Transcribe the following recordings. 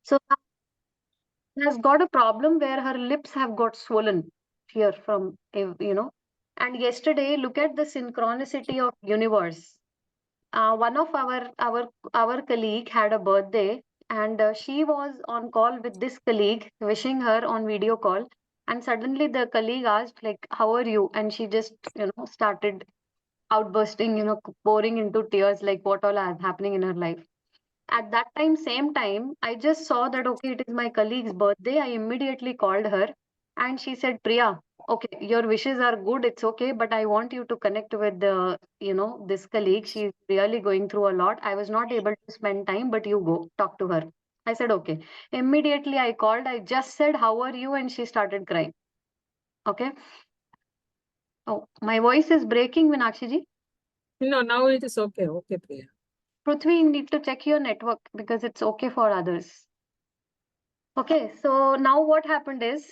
So has got a problem where her lips have got swollen here from, and yesterday, look at the synchronicity of universe. One of our colleague had a birthday, and she was on call with this colleague, wishing her on video call. And suddenly the colleague asked, like, "How are you?" And she just, started outbursting, pouring into tears, like what all is happening in her life. At that time, same time, I just saw that, okay, it is my colleague's birthday. I immediately called her and she said, Priya, okay, your wishes are good. It's okay. But I want you to connect with this colleague. She's really going through a lot. I was not able to spend time, but you go talk to her. I said, okay. Immediately I called. I just said, how are you? And she started crying. Okay. Oh, my voice is breaking, Meenakshi ji. No, now it is okay. Okay, Priya. Prithvi, you need to check your network because it's okay for others. Okay, so now what happened is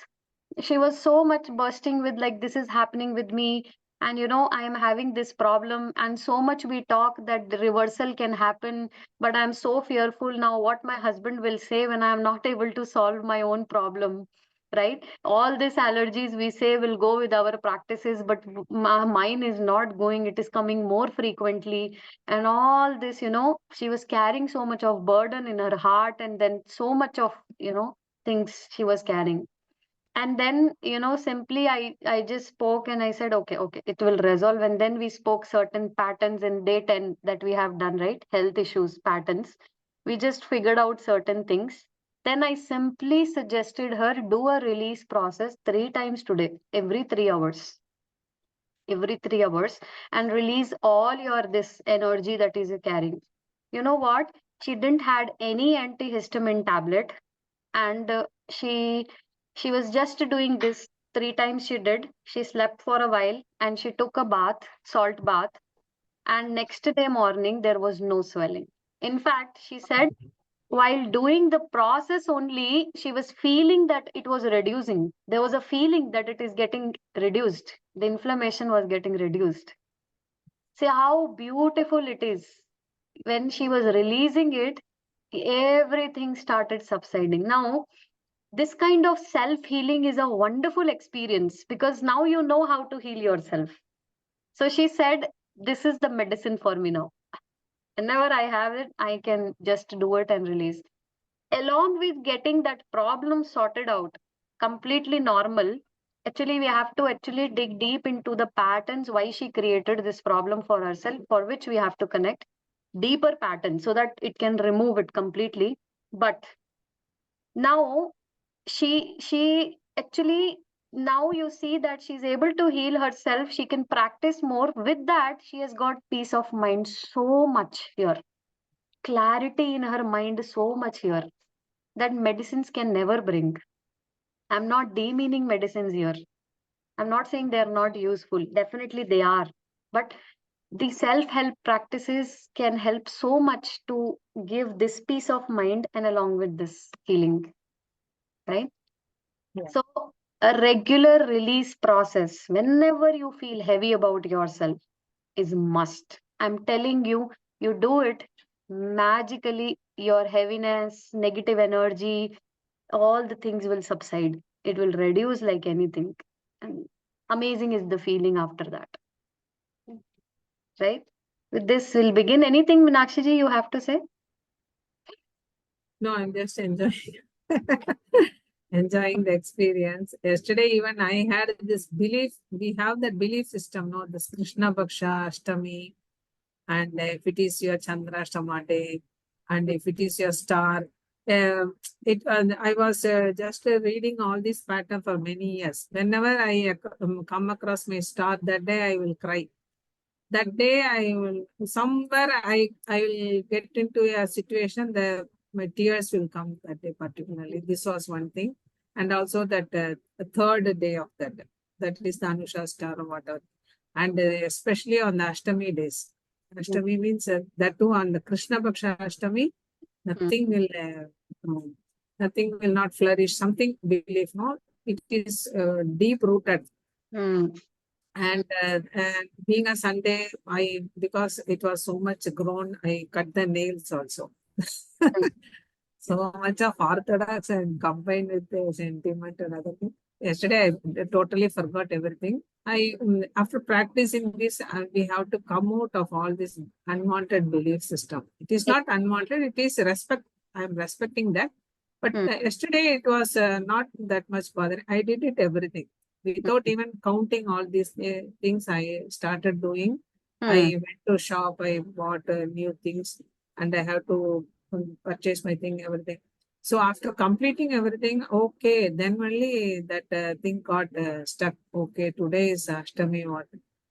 she was so much bursting with like this is happening with me, and I am having this problem, and so much we talk that the reversal can happen, but I'm so fearful now what my husband will say when I'm not able to solve my own problem, right? All these allergies we say will go with our practices, but mine is not going, it is coming more frequently. And all this, she was carrying so much of burden in her heart, and then so much of things she was carrying. And then simply I just spoke and I said, okay, it will resolve. And then we spoke certain patterns in day 10 that we have done, right? Health issues patterns. We just figured out certain things. Then I simply suggested her do a release process 3 times today, every 3 hours, and release all your this energy that is carrying. You know what, she didn't had any antihistamine tablet, and she was just doing this 3 times. She did, she slept for a while and she took a bath, salt bath, and next day morning there was no swelling. In fact, she said while doing the process only she was feeling that it was reducing. There was a feeling that it is getting reduced, the inflammation was getting reduced. See how beautiful it is. When she was releasing it, everything started subsiding. Now this kind of self healing is a wonderful experience because now you know how to heal yourself. So she said, this is the medicine for me now. Whenever I have it, I can just do it and release. Along with getting that problem sorted out, completely normal. Actually, we have to actually dig deep into the patterns why she created this problem for herself, for which we have to connect deeper patterns so that it can remove it completely. But now she actually, now you see that she's able to heal herself, she can practice more. With that, she has got peace of mind so much here, clarity in her mind so much here, that medicines can never bring. I'm not demeaning medicines here, I'm not saying they're not useful, definitely they are. But the self-help practices can help so much to give this peace of mind and along with this healing, right? Yeah. So, a regular release process whenever you feel heavy about yourself is must. I'm telling you, you do it magically, your heaviness, negative energy, all the things will subside. It will reduce like anything. And amazing is the feeling after that, right? With this, we'll begin. Anything, Meenakshi ji, you have to say? No, I'm just enjoying enjoying the experience. Yesterday, even I had this belief. We have that belief system, no, this Krishna Paksha Ashtami, and if it is your Chandrashtama day, and if it is your star. I was just reading all this pattern for many years. Whenever I come across my star, that day I will cry. That day I will somewhere I will get into a situation that my tears will come that day particularly. This was one thing, and also that the third day of that is the Anusha star or whatever, and especially on the Ashtami days. Ashtami means that too on the Krishna Paksha Ashtami, Mm, nothing will not flourish. Something belief, no, it is deep rooted. mm, And being a Sunday, because it was so much grown, I cut the nails also. mm, So much of orthodox and combined with the sentiment and other thing. Yesterday, I totally forgot everything. After practicing this, we have to come out of all this unwanted belief system. It is not unwanted, it is respect. I'm respecting that. But Hmm. yesterday, it was not that much bothering. I did it everything without even counting all these things I started doing. Hmm. I went to shop, I bought new things, and I have to purchase my thing, everything. So after completing everything, okay, then only that thing got stuck. Okay, today is Ashtami, what?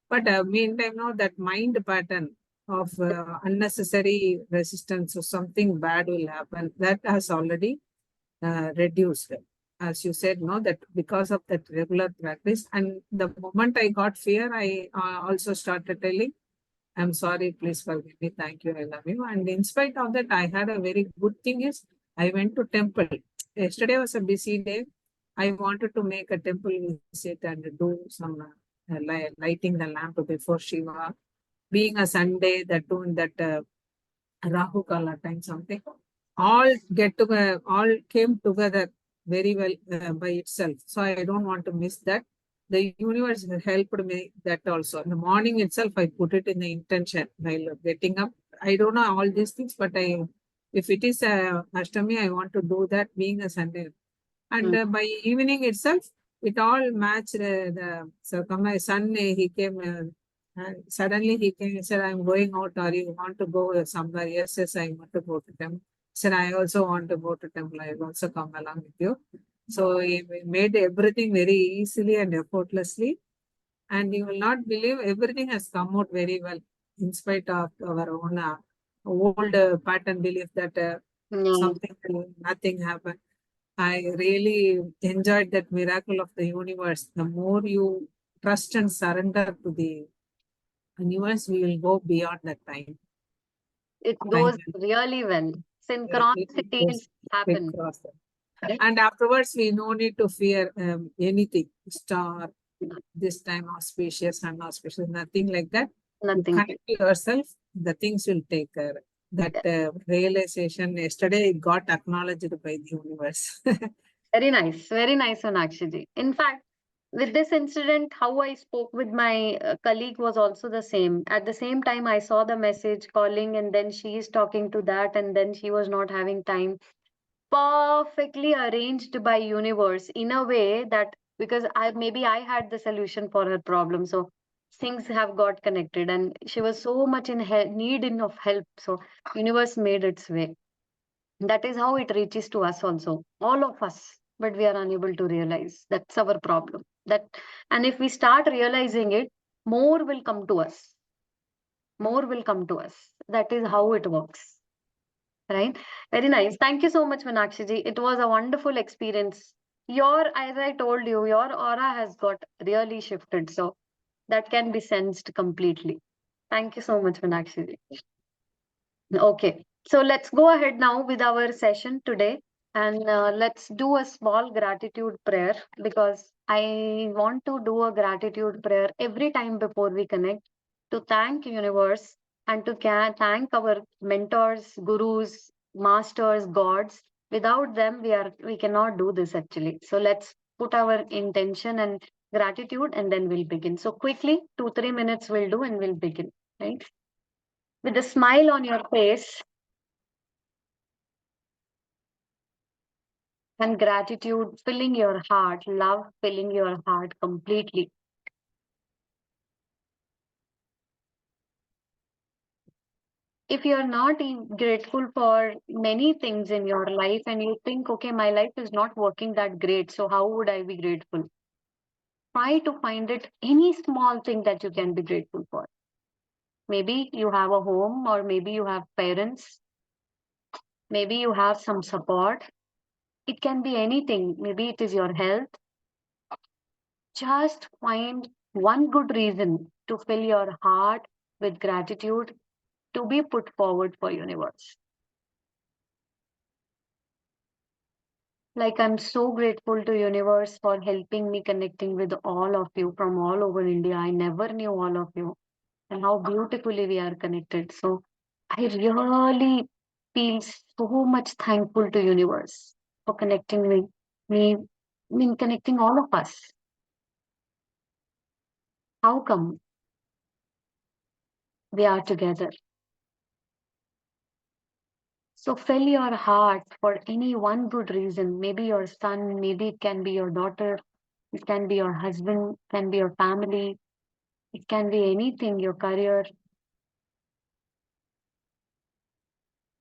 But meantime, now that mind pattern of unnecessary resistance or something bad will happen, that has already reduced. As you said, no, that because of that regular practice, and the moment I got fear, I also started telling, I'm sorry, please forgive me. Thank you. I love you. And in spite of that, I had a very good thing is I went to temple. Yesterday was a busy day. I wanted to make a temple visit and do some lighting the lamp before Shiva. Being a Sunday, that too in that Rahu Kala time something. All all came together very well by itself. So I don't want to miss that. The universe helped me that also. In the morning itself, I put it in the intention while getting up. I don't know all these things, but if it is Ashtami, I want to do that being a Sunday. And by evening itself, it all matched so my son, he came, and suddenly he came and said, I'm going out, or you want to go somewhere? Yes, yes, I want to go to temple. Said, I also want to go to temple. I will also come along with you. So he made everything very easily and effortlessly. And you will not believe everything has come out very well in spite of our own old pattern belief that Yeah. something, nothing happened. I really enjoyed that miracle of the universe. The more you trust and surrender to the universe, we will go beyond that time. It Thank goes you. really well. It goes, Synchronicities it happen. crosses. Right? And afterwards, we no need to fear anything, star, this time auspicious, unauspicious, nothing like that. You Nothing. connect yourself, the things will take care. That realization yesterday got acknowledged by the universe. Very nice, Sonakshi. In fact, with this incident, how I spoke with my colleague was also the same. At the same time, I saw the message calling, and then she is talking to that, and then she was not having time. Perfectly arranged by universe in a way that because I had the solution for her problem, so things have got connected, and she was so much in need of help. So universe made its way. That is how it reaches to us also, all of us, but we are unable to realize. That's our problem. That, and if we start realizing it, more will come to us. More will come to us. That is how it works. Right? Very nice. Thank you so much, Meenakshi ji. It was a wonderful experience. As I told you, your aura has got really shifted. So that can be sensed completely. Thank you so much, Meenakshi ji. Okay, so let's go ahead now with our session today, and let's do a small gratitude prayer, because I want to do a gratitude prayer every time before we connect, to thank universe and to thank our mentors, gurus, masters, gods. Without them, we cannot do this actually. So let's put our intention and gratitude, and then we'll begin. So quickly, 2-3 minutes we'll do, and we'll begin. Right? With a smile on your face and gratitude filling your heart, love filling your heart completely. If you're not grateful for many things in your life and you think, okay, my life is not working that great, so how would I be grateful? Try to find it any small thing that you can be grateful for. Maybe you have a home, or maybe you have parents, maybe you have some support. It can be anything. Maybe it is your health. Just find one good reason to fill your heart with gratitude to be put forward for universe. Like, I'm so grateful to universe for helping me connecting with all of you from all over India. I never knew all of you and how beautifully we are connected. So I really feel so much thankful to universe for connecting me, connecting all of us. How come we are together? So fill your heart for any one good reason. Maybe your son, maybe it can be your daughter, it can be your husband, it can be your family, it can be anything, your career.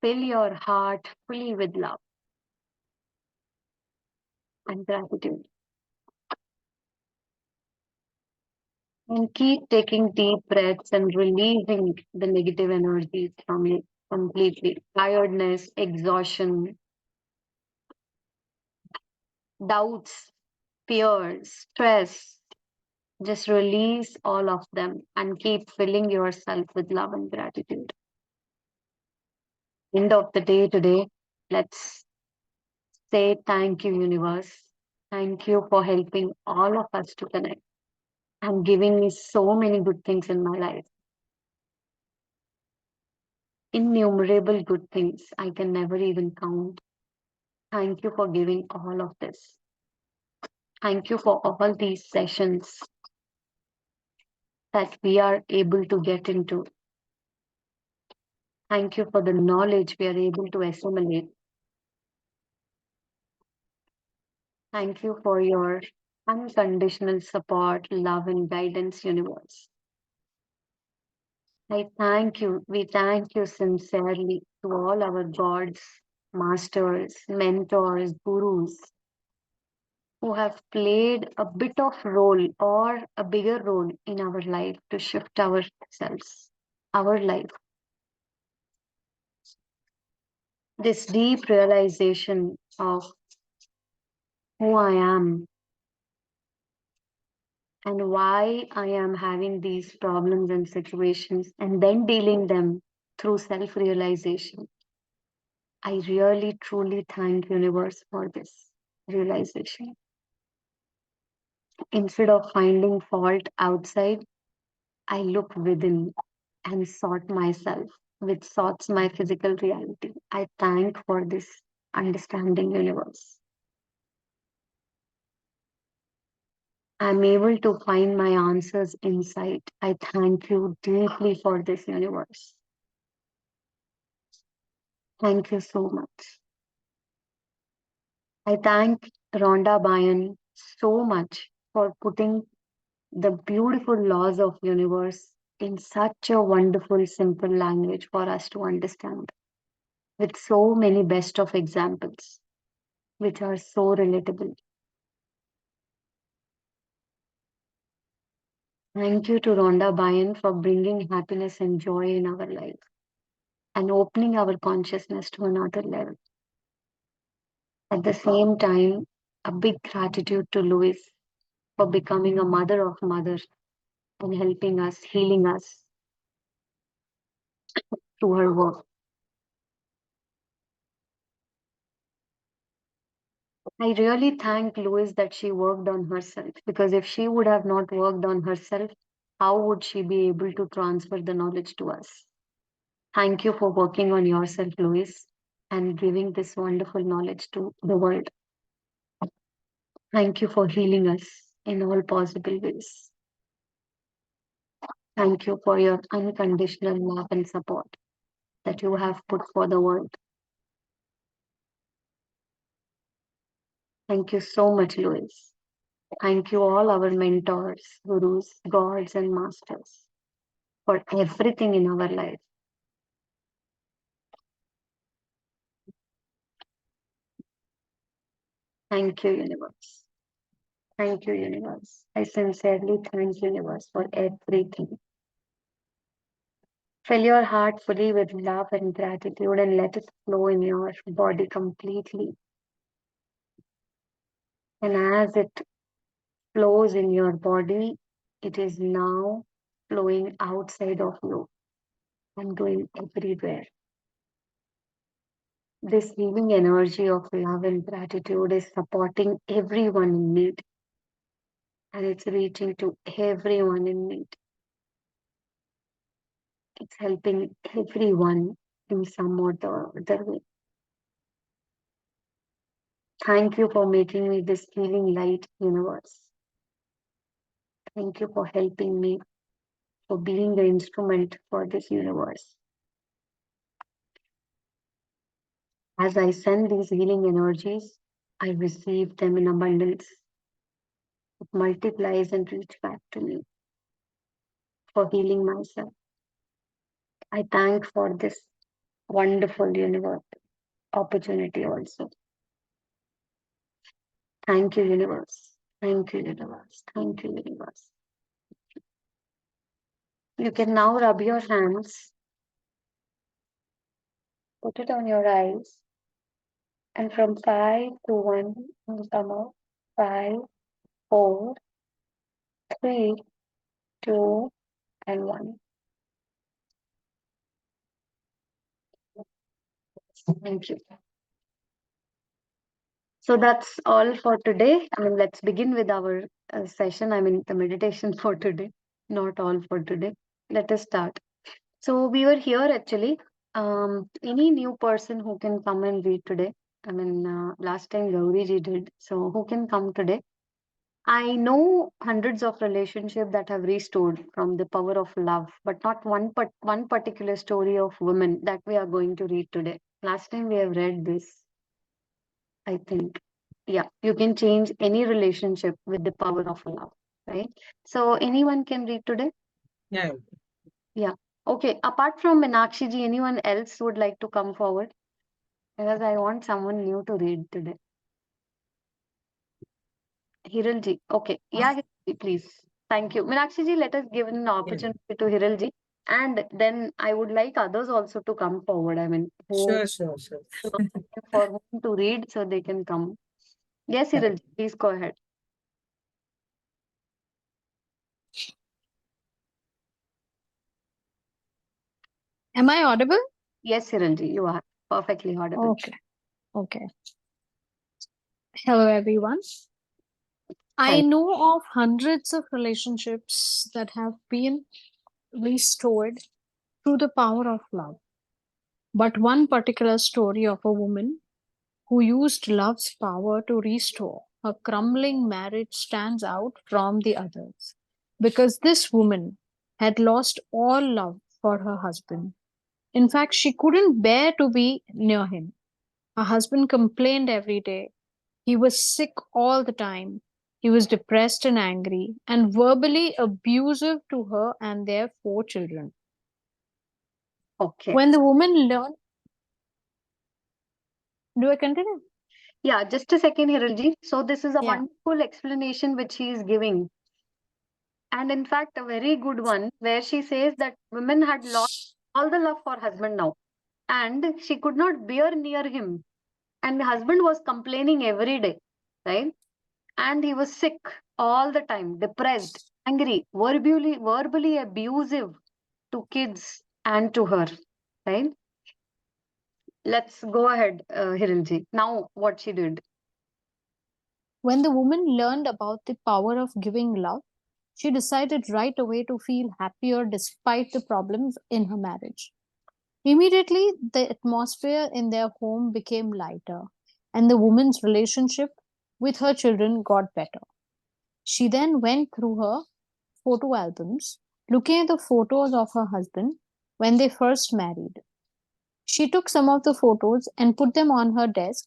Fill your heart fully with love and gratitude. And keep taking deep breaths and releasing the negative energies from you completely. Tiredness, exhaustion, doubts, fears, stress. Just release all of them and keep filling yourself with love and gratitude. End of the day today, let's say thank you, universe. Thank you for helping all of us to connect and giving me so many good things in my life. Innumerable good things I can never even count. Thank you for giving all of this. Thank you for all these sessions that we are able to get into. Thank you for the knowledge we are able to assimilate. Thank you for your unconditional support, love, and guidance, universe. I thank you. We thank you sincerely to all our gods, masters, mentors, gurus who have played a bit of role or a bigger role in our life to shift ourselves, our life. This deep realization of who I am and why I am having these problems and situations and then dealing them through self-realization. I really truly thank universe for this realization. Instead of finding fault outside, I look within and sort myself, which sorts my physical reality. I thank for this understanding universe. I'm able to find my answers inside. I thank you deeply for this universe. Thank you so much. I thank Rhonda Byrne so much for putting the beautiful laws of universe in such a wonderful, simple language for us to understand, with so many best of examples, which are so relatable. Thank you to Rhonda Byrne for bringing happiness and joy in our life and opening our consciousness to another level. At the same time, a big gratitude to Louise for becoming a mother of mothers and helping us, healing us through her work. I really thank Louise that she worked on herself, because if she would have not worked on herself, how would she be able to transfer the knowledge to us? Thank you for working on yourself, Louise, and giving this wonderful knowledge to the world. Thank you for healing us in all possible ways. Thank you for your unconditional love and support that you have put for the world. Thank you so much, Louise. Thank you, all our mentors, gurus, gods, and masters, for everything in our life. Thank you, universe. Thank you, universe. I sincerely thank universe for everything. Fill your heart fully with love and gratitude and let it flow in your body completely. And as it flows in your body, it is now flowing outside of you and going everywhere. This healing energy of love and gratitude is supporting everyone in need, and it's reaching to everyone in need. It's helping everyone in some or the other way. Thank you for making me this healing light, universe. Thank you for helping me, for being the instrument for this universe. As I send these healing energies, I receive them in abundance. It multiplies and reaches back to me for healing myself. I thank for this wonderful universe opportunity also. Thank you, universe. Thank you, universe. Thank you, universe. You can now rub your hands, put it on your eyes, and from 5 to 1, you come out. 5, 4, 3, 2, and 1. Thank you. So that's all for today. I mean, let's begin with our session. I mean, the meditation for today, not all for today. Let us start. So we were here actually. Any new person who can come and read today? I mean, last time Gauri ji did. So who can come today? I know hundreds of relationships that have restored from the power of love, but not one particular story of women that we are going to read today. Last time we have read this, I think. Yeah, you can change any relationship with the power of love, right? So anyone can read today? Yeah. Yeah. Okay. Apart from Meenakshi ji, anyone else would like to come forward? Because I want someone new to read today. Hiral ji. Okay. Yeah, Hiral ji, please. Thank you. Meenakshi ji, let us give an opportunity to Hiral ji. And then I would like others also to come forward. I mean, who Sure. for whom to read so they can come. Yes, Yeah. Hiral ji, please go ahead. Am I audible? Yes, Hiral ji, you are perfectly audible. Okay. Hello, everyone. I Hi. know of hundreds of relationships that have been restored through the power of love. But one particular story of a woman who used love's power to restore her crumbling marriage stands out from the others. Because this woman had lost all love for her husband. In fact, she couldn't bear to be near him. Her husband complained every day. He was sick all the time. He was depressed and angry and verbally abusive to her and their 4 children. Okay. When the woman learned, do I continue? Yeah, just a second, Hiralji. So this is a Yeah. wonderful explanation which he is giving. And in fact, a very good one where she says that women had lost all the love for husband now. And she could not bear near him. And the husband was complaining every day, right? And he was sick all the time, depressed, angry, verbally abusive to kids and to her, right? Let's go ahead, Hiralji. Now what she did. When the woman learned about the power of giving love, she decided right away to feel happier despite the problems in her marriage. Immediately, the atmosphere in their home became lighter, and the woman's relationship with her children got better. She then went through her photo albums, looking at the photos of her husband when they first married. She took some of the photos and put them on her desk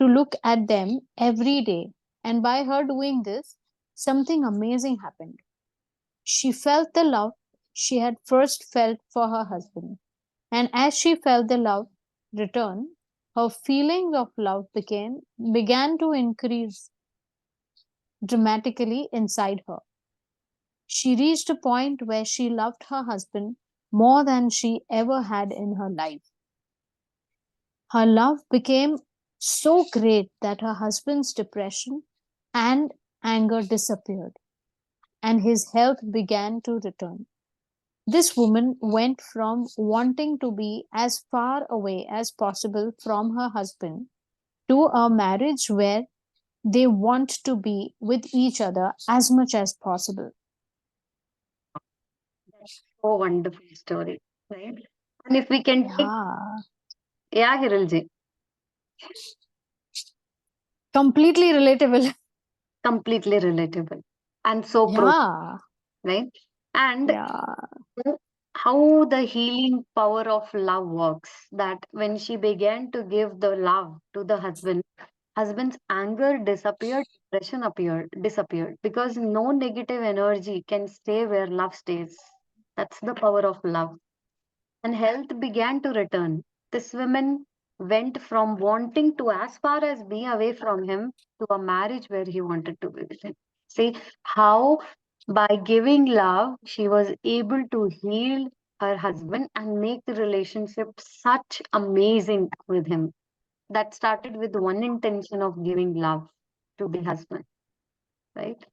to look at them every day. And by her doing this, something amazing happened. She felt the love she had first felt for her husband. And as she felt the love return, her feelings of love began to increase dramatically inside her. She reached a point where she loved her husband more than she ever had in her life. Her love became so great that her husband's depression and anger disappeared, and his health began to return. This woman went from wanting to be as far away as possible from her husband to a marriage where they want to be with each other as much as possible. So wonderful story, right? And if we can take, Yeah, Hiralji, completely relatable. completely relatable and so Yeah, right? And yeah. how the healing power of love works, that when she began to give the love to the husband's anger disappeared, depression disappeared, because no negative energy can stay where love stays. That's the power of love. And health began to return. This woman went from wanting to as far as be away from him to a marriage where he wanted to be with him. See how by giving love she was able to heal her husband and make the relationship such amazing with him. That started with one intention of giving love to the husband, right?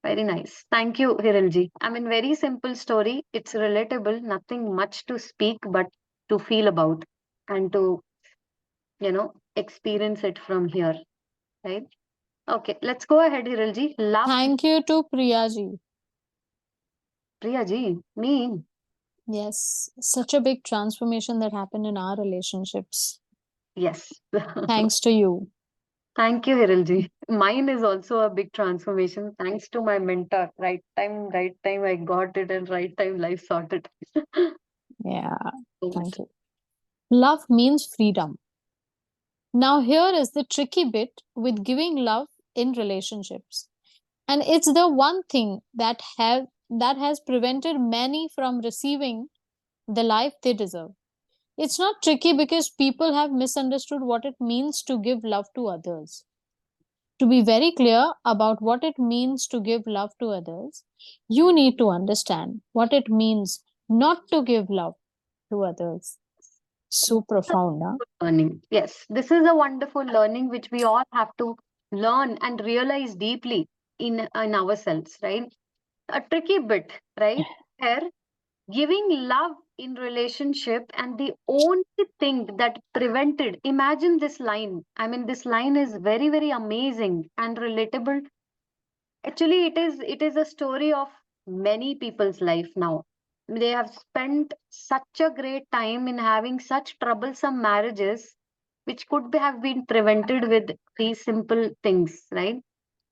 Very nice. Thank you, Hirilji. I mean, very simple story. It's relatable, nothing much to speak, but to feel about and to, experience it from here, right? Okay, let's go ahead, Hirilji. Love, Thank you to Priyaji. Priyaji, me. Yes, such a big transformation that happened in our relationships. Yes. Thanks to you. Thank you, Hirilji. Mine is also a big transformation thanks to my mentor. Right time, I got it, and right time, life sorted. Yeah, thank you. Love means freedom. Now, here is the tricky bit with giving love in relationships. And it's the one thing that has prevented many from receiving the life they deserve. It's not tricky because people have misunderstood what it means to give love to others. To be very clear about what it means to give love to others, you need to understand what it means not to give love to others. So profound, huh? Learning. Yes, this is a wonderful learning which we all have to learn and realize deeply in ourselves, right? A tricky bit, right? Where giving love in relationship and the only thing that prevented, imagine this line. I mean, this line is very, very amazing and relatable. Actually, it is a story of many people's life now. They have spent such a great time in having such troublesome marriages, which have been prevented with these simple things, right?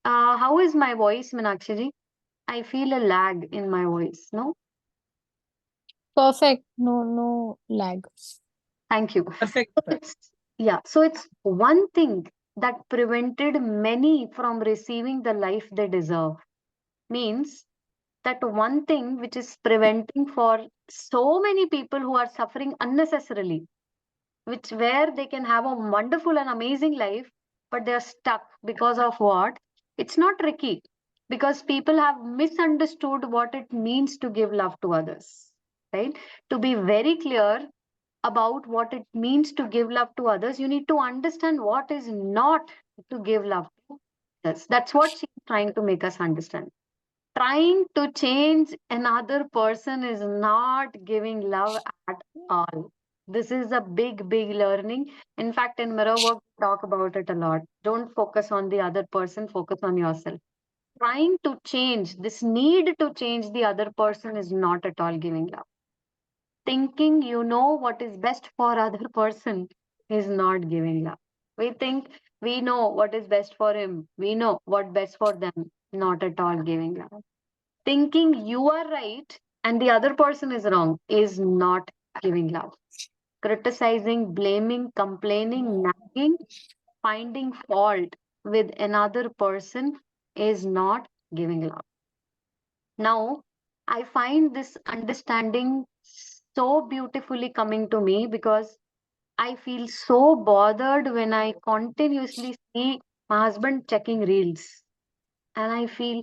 How is my voice, Meenakshi ji? I feel a lag in my voice, no? Perfect. No, no lag. Thank you. Perfect. So it's one thing that prevented many from receiving the life they deserve. Means that one thing which is preventing for so many people who are suffering unnecessarily, which where they can have a wonderful and amazing life, but they're stuck because of what? It's not tricky, because people have misunderstood what it means to give love to others, right? To be very clear about what it means to give love to others, you need to understand what is not to give love to others. That's what she's trying to make us understand. Trying to change another person is not giving love at all. This is a big, big learning. In fact, in mirror work, we talk about it a lot. Don't focus on the other person, focus on yourself. Trying to change, this need to change the other person is not at all giving love. Thinking you know what is best for other person is not giving love. We think we know what is best for him. We know what best for them. Not at all giving love. Thinking you are right and the other person is wrong is not giving love. Criticizing, blaming, complaining, nagging, finding fault with another person is not giving love. Now, I find this understanding so beautifully coming to me, because I feel so bothered when I continuously see my husband checking reels. And I feel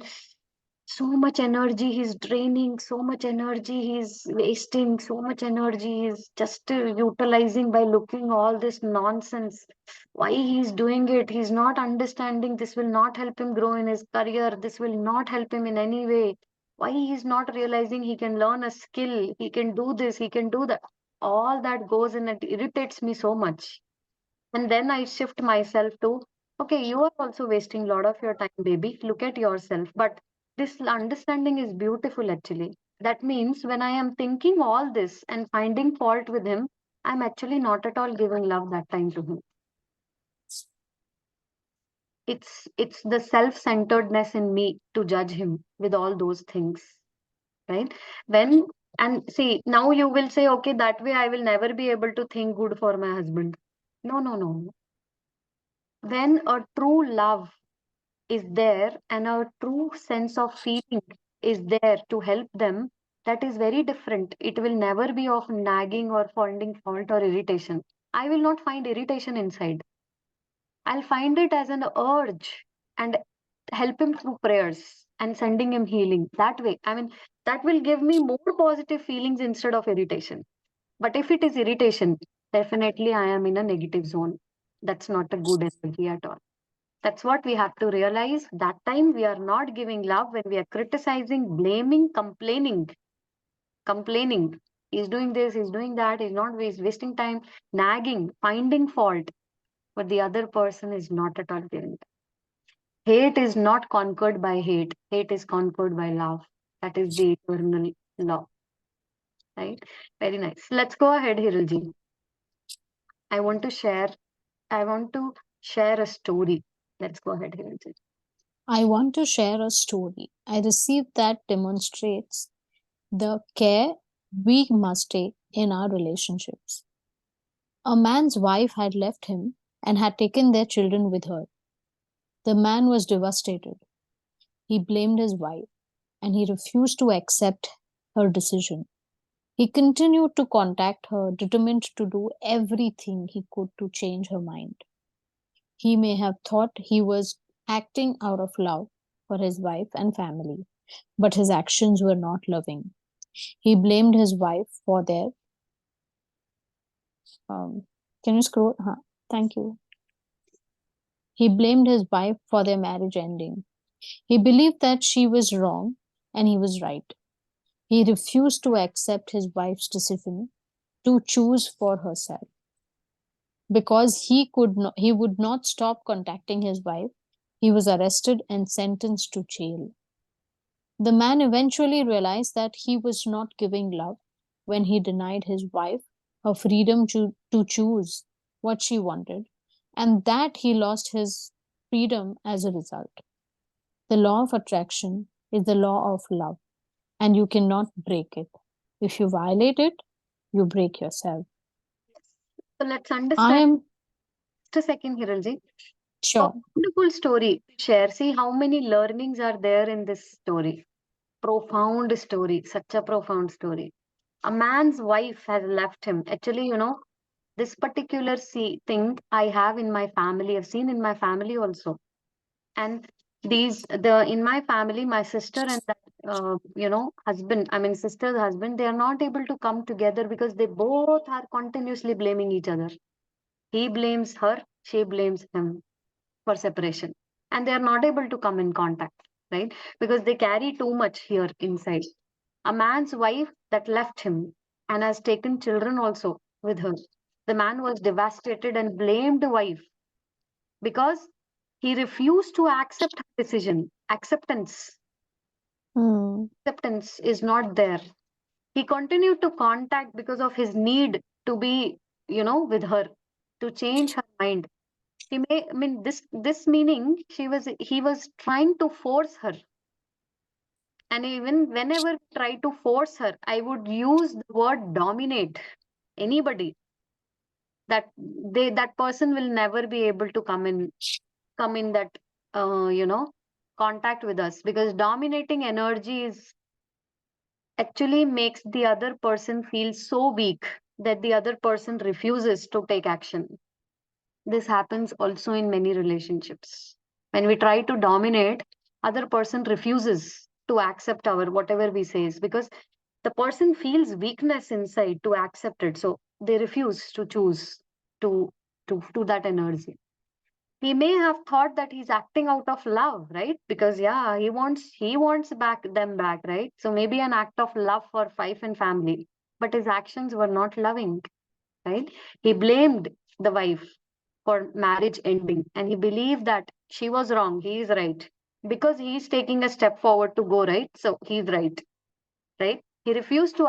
so much energy he's draining, so much energy he's wasting, so much energy he's just utilizing by looking all this nonsense. Why he's doing it? He's not understanding this will not help him grow in his career. This will not help him in any way. Why he's not realizing he can learn a skill, he can do this, he can do that. All that goes in, it irritates me so much. And then I shift myself to, okay, you are also wasting a lot of your time, baby. Look at yourself. But this understanding is beautiful, actually. That means when I am thinking all this and finding fault with him, I'm actually not at all giving love that time to him. It's the self-centeredness in me to judge him with all those things, right? When and see, now you will say, okay, that way I will never be able to think good for my husband. No, no, no. When a true love is there and a true sense of feeling is there to help them, that is very different. It will never be of nagging or finding fault or irritation. I will not find irritation inside. I'll find it as an urge and help him through prayers and sending him healing. That way, I mean, that will give me more positive feelings instead of irritation. But if it is irritation, definitely I am in a negative zone. That's not a good energy at all. That's what we have to realize. That time we are not giving love when we are criticizing, blaming, complaining. Complaining. He's doing this, he's doing that, he's not wasting time, nagging, finding fault. But the other person is not at all giving. Hate is not conquered by hate. Hate is conquered by love. That is the eternal law. Right? Very nice. Let's go ahead, Hiralji. I want to share a story. Let's go ahead, Hiralji. I want to share a story I received that demonstrates the care we must take in our relationships. A man's wife had left him and had taken their children with her. The man was devastated. He blamed his wife and he refused to accept her decision. He continued to contact her, determined to do everything he could to change her mind. He may have thought he was acting out of love for his wife and family, but his actions were not loving. He blamed his wife for their. Can you scroll? Thank you. He blamed his wife for their marriage ending. He believed that she was wrong and he was right. He refused to accept his wife's decision to choose for herself. Because he would not stop contacting his wife, he was arrested and sentenced to jail. The man eventually realized that he was not giving love when he denied his wife her freedom to choose what she wanted, and that he lost his freedom as a result. The law of attraction is the law of love, and you cannot break it. If you violate it, you break yourself. So let's I understand. am Just a second, Hiralji. sure. Wonderful story. Share. See how many learnings are there in this story. Profound story. Such a profound story. A man's wife has left him. Actually, this particular thing I have in my family. I've seen in my family also. And in my family, my sister and that, husband, I mean, sister's husband, they are not able to come together because they both are continuously blaming each other. He blames her, she blames him for separation. And they are not able to come in contact, right? Because they carry too much here inside. A man's wife that left him and has taken children also with her. The man was devastated and blamed the wife because he refused to accept her decision. Acceptance is not there. He continued to contact because of his need to be, with her, to change her mind. This meaning he was trying to force her. And even whenever I try to force her, I would use the word dominate. Anybody that person will never be able to come in that contact with us, because dominating energy is actually makes the other person feel so weak that the other person refuses to take action. This happens also in many relationships. When we try to dominate, other person refuses to accept our whatever we say, because the person feels weakness inside to accept it. So they refuse to choose to to that energy. He may have thought that he's acting out of love, right? Because yeah, he wants them back, right? So maybe an act of love for wife and family, but his actions were not loving, right? He blamed the wife for marriage ending, and he believed that she was wrong, he is right, because he is taking a step forward to go right, so he's right, right? He refused to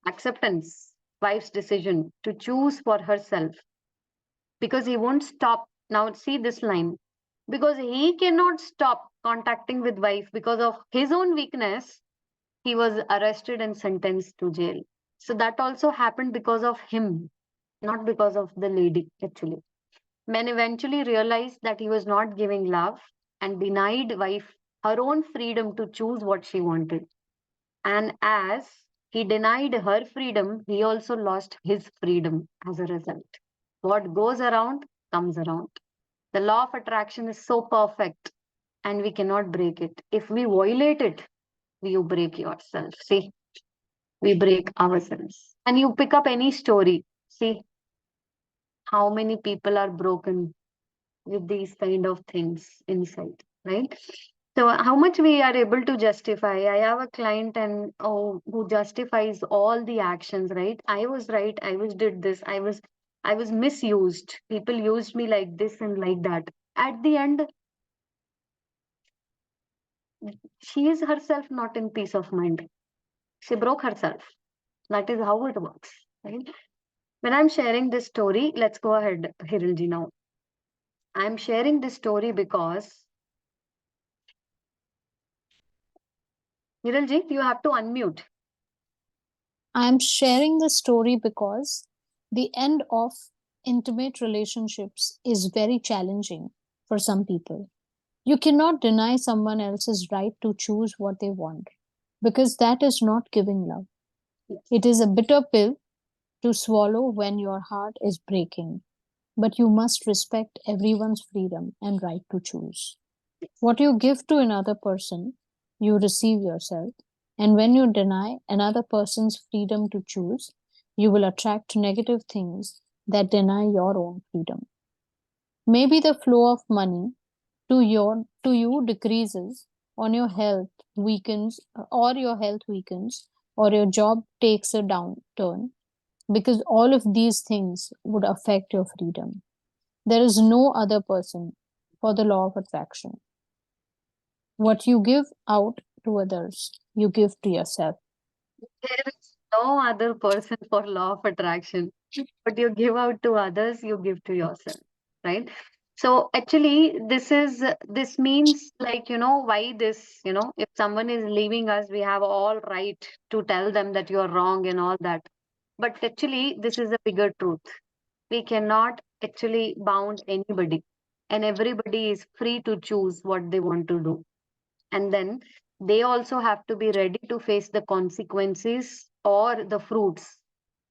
acceptance wife's decision to choose for herself because he won't stop. Now see this line, because he cannot stop contacting with wife because of his own weakness. He was arrested and sentenced to jail. So that also happened because of him, not because of the lady actually. Men eventually realized that he was not giving love and denied wife her own freedom to choose what she wanted. And as he denied her freedom, he also lost his freedom as a result. What goes around comes around. The law of attraction is so perfect and we cannot break it. If we violate it, you break yourself. See, we break ourselves. And you pick up any story. See how many people are broken with these kind of things inside, right? So how much we are able to justify. I have a client and who justifies all the actions, right? I was right. I was did this. I was misused. People used me like this and like that. At the end, she is herself not in peace of mind. She broke herself. That is how it works, right? When I'm sharing this story, let's go ahead, Hirilji, now. I'm sharing this story because, Hirilji, you have to unmute. I'm sharing the story because the end of intimate relationships is very challenging for some people. You cannot deny someone else's right to choose what they want because that is not giving love. It is a bitter pill to swallow when your heart is breaking, but you must respect everyone's freedom and right to choose. What you give to another person, you receive yourself. And when you deny another person's freedom to choose, you will attract negative things that deny your own freedom. Maybe the flow of money to you decreases on your health weakens or your health weakens or your job takes a downturn because all of these things would affect your freedom. There is no other person for the law of attraction. What you give out to others, you give to yourself. There is no other person for law of attraction. What you give out to others, you give to yourself, right? So actually, this means like, why this, if someone is leaving us, we have all right to tell them that you're wrong and all that. But actually, this is a bigger truth. We cannot actually bound anybody, and everybody is free to choose what they want to do. And then they also have to be ready to face the consequences or the fruits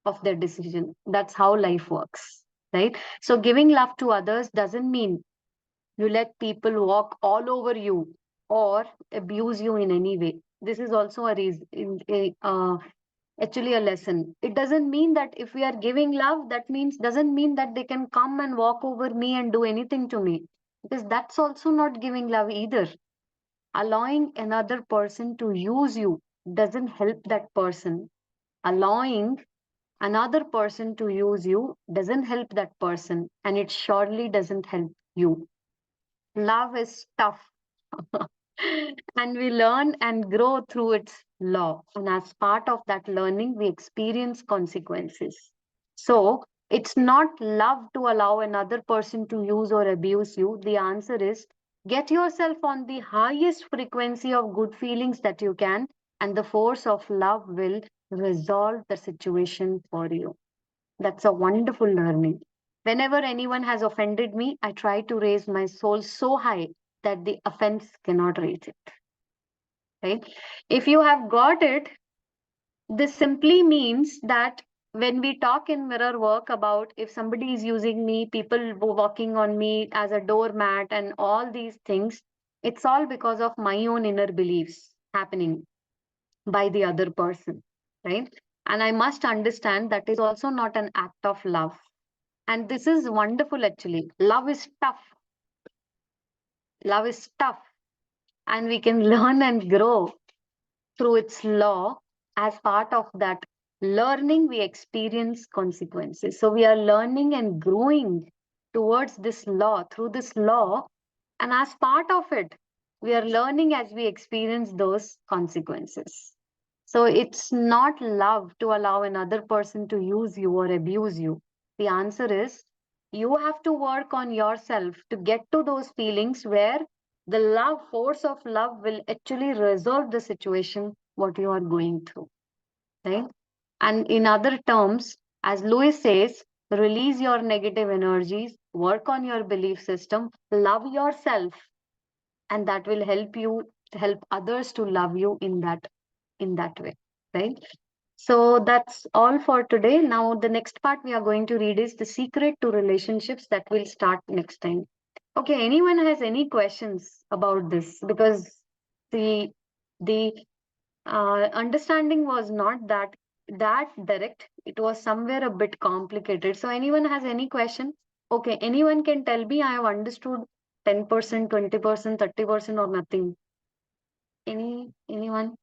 of their decision. That's how life works, right? So giving love to others doesn't mean you let people walk all over you or abuse you in any way. This is also a reason, actually a lesson. It doesn't mean that if we are giving love, that means doesn't mean that they can come and walk over me and do anything to me, because that's also not giving love either. Allowing another person to use you doesn't help that person. Allowing another person to use you doesn't help that person, and it surely doesn't help you. Love is tough. And we learn and grow through its law. And as part of that learning, we experience consequences. So it's not love to allow another person to use or abuse you. The answer is get yourself on the highest frequency of good feelings that you can, and the force of love will resolve the situation for you. That's a wonderful learning. Whenever anyone has offended me, I try to raise my soul so high that the offense cannot reach it. Right? If you have got it, this simply means that when we talk in mirror work about if somebody is using me, people walking on me as a doormat, and all these things, it's all because of my own inner beliefs happening by the other person, right? And I must understand that is also not an act of love. And this is wonderful actually. Love is tough. Love is tough. And we can learn and grow through its law. As part of that learning, we experience consequences. So we are learning and growing towards this law, through this law. And as part of it, we are learning as we experience those consequences. So it's not love to allow another person to use you or abuse you. The answer is you have to work on yourself to get to those feelings where the love, force of love will actually resolve the situation, what you are going through, right? And in other terms, as Lewis says, release your negative energies, work on your belief system, love yourself, and that will help you help others to love you in that way, right? So that's all for today. Now the next part we are going to read is the secret to relationships, that will start next time. Okay, anyone has any questions about this? Because the understanding was not that direct. It was somewhere a bit complicated. So anyone has any question? Okay, anyone can tell me I have understood 10%, 20%, 30%, or nothing. Anyone?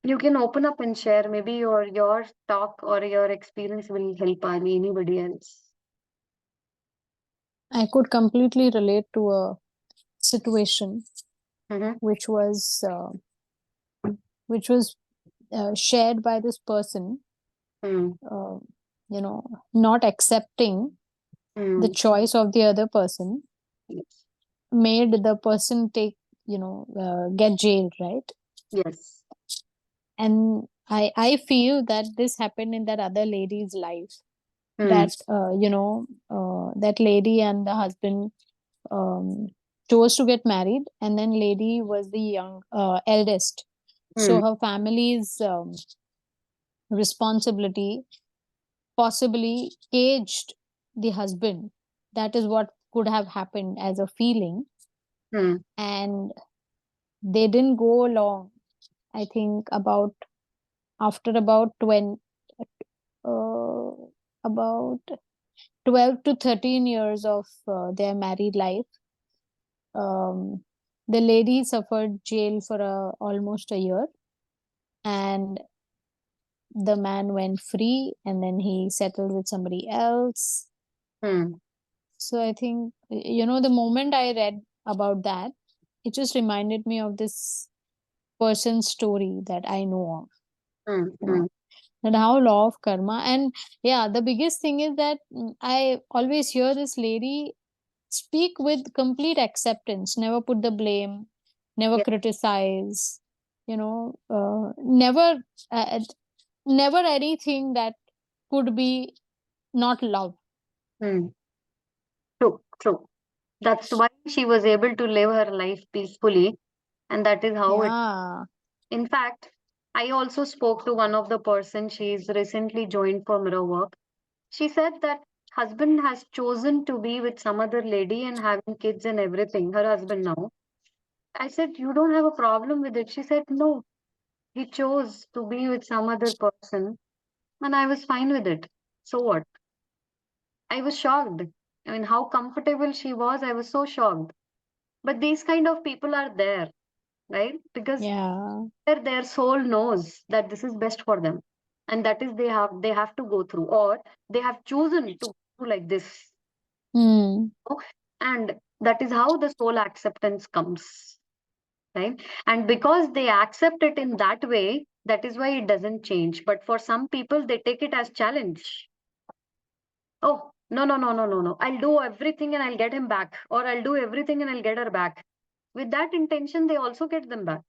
You can open up and share. Maybe your talk or your experience will help anybody else. I could completely relate to a situation Mm-hmm. which was shared by this person, Mm, uh, not accepting the mm, choice of the other person yes. made the person get jailed, right? Yes. And I feel that this happened in that other lady's life, Mm, that lady and the husband um, chose to get married, and then lady was the eldest, so mm, her family's responsibility possibly caged the husband. That is what could have happened as a feeling. mm, And they didn't go along, I think, after uh, about 12 to 13 years of their married life. um, the lady suffered jail for almost a year, and the man went free, and then he settled with somebody else. mm, So I think, the moment I read about that, it just reminded me of this person's story that I know of, mm, you mm, know, and how law of karma. And yeah, the biggest thing is that I always hear this lady speak with complete acceptance, never put the blame, never yeah. criticize, never, uh, never anything that could be not love. Mm. True, true. That's why she was able to live her life peacefully, and that is how it. Yeah. In fact, I also spoke to one of the person. She's recently joined for mirror work. She said that husband has chosen to be with some other lady and having kids and everything. Her husband now. I said, you don't have a problem with it. She said, no, he chose to be with some other person, and I was fine with it. So what? I was shocked. I mean, how comfortable she was. I was so shocked. But these kind of people are there, right? Because Yeah. their soul knows that this is best for them, and that is they have to go through, or they have chosen to do like this. Hmm. And that is how the soul acceptance comes, right? And because they accept it in that way, that is why it doesn't change. But for some people, they take it as challenge. Oh, no, no, no, no, no, no, I'll do everything and I'll get him back, or I'll do everything and I'll get her back. With that intention, they also get them back.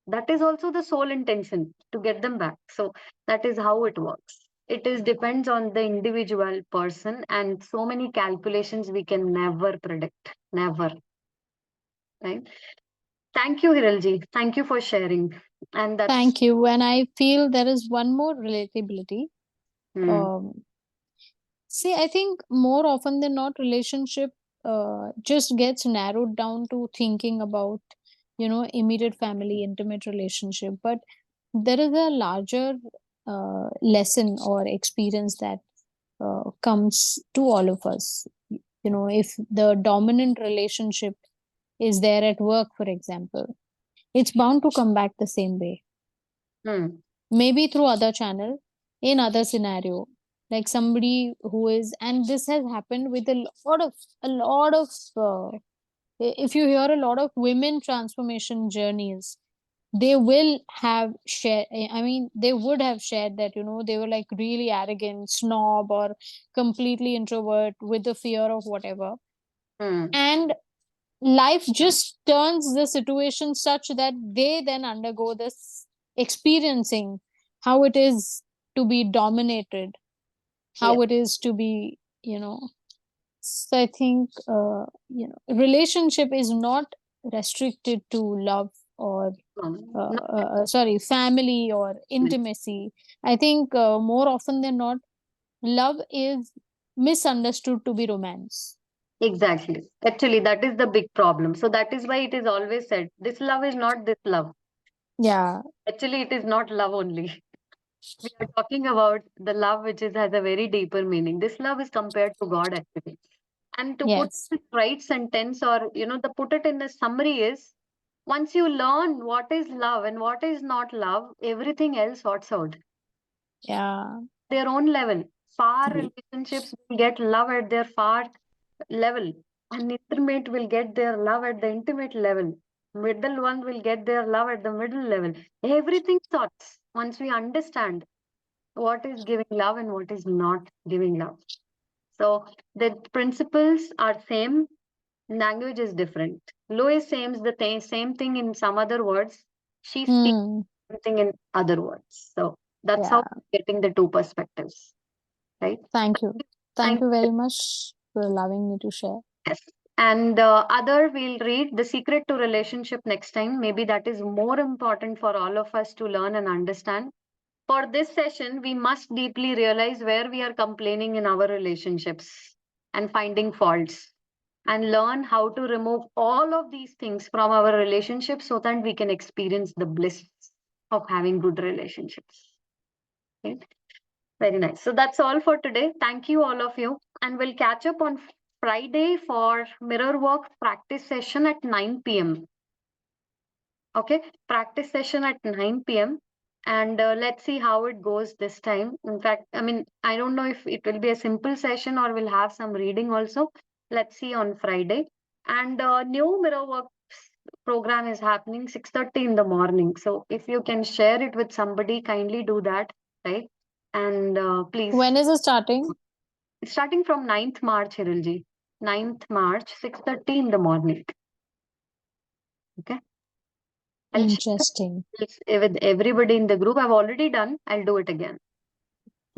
That is also the sole intention, to get them back. So that is how it works. It is depends on the individual person, and so many calculations we can never predict, never, right? Thank you, Hiralji. Thank you for sharing. And that's. Thank you. And I feel there is one more relatability. Hmm, Um, See, I think more often than not, relationship just gets narrowed down to thinking about, immediate family, intimate relationship. But there is a larger lesson or experience that comes to all of us. If the dominant relationship is there at work, for example, it's bound to come back the same way, hmm, maybe through other channel, in other scenario, like somebody who is, and this has happened with a lot of if you hear a lot of women transformation journeys, they will have shared, I mean, they would have shared that, they were like really arrogant, snob, or completely introvert with the fear of whatever. Hmm. And life just turns the situation such that they then undergo this experiencing how it is to be dominated, Yeah. how it is to be, so I think, relationship is not restricted to love or No, sorry, family or intimacy. I think more often than not, love is misunderstood to be romance. exactly. Actually, that is the big problem. So that is why it is always said, this love is not this love. Yeah. Actually, it is not love only. We are talking about the love which has a very deeper meaning. This love is compared to God actually. And to put Yes. it in right sentence, or the put it in a summary is, once you learn what is love and what is not love, everything else sorts out. Yeah. Their own level. Far relationships will get love at their far level, and intimate will get their love at the intimate level. Middle one will get their love at the middle level. Everything sorts once we understand what is giving love and what is not giving love. So the principles are same, language is different. Lois says the same thing in some other words. She speaks Hmm. something in other words. So that's how Yeah. we're getting the two perspectives, right? Thank you. Thank Thank you very much for allowing me to share. Yes. And other we'll read The Secret to Relationship next time. Maybe that is more important for all of us to learn and understand. For this session, we must deeply realize where we are complaining in our relationships and finding faults, and learn how to remove all of these things from our relationships so that we can experience the bliss of having good relationships. Right? Very nice. So that's all for today. Thank you, all of you. And we'll catch up on Friday for mirror work practice session at 9 p.m. Okay, practice session at 9 p.m. And let's see how it goes this time. In fact, I mean, I don't know if it will be a simple session or we'll have some reading also. Let's see on Friday. And new mirror work program is happening 6:30 in the morning. So if you can share it with somebody, kindly do that, right? And please, When is it starting? it's starting from 9th March, Hirilji. 9th March, 6:30 in the morning. Okay. I'll share Interesting. this with everybody in the group. I've already done. I'll do it again.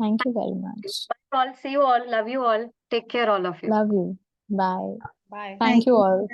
Thank you very much. Bye all. See you all. Love you all. Take care, all of you. Love you. Bye. Bye. Thank you all.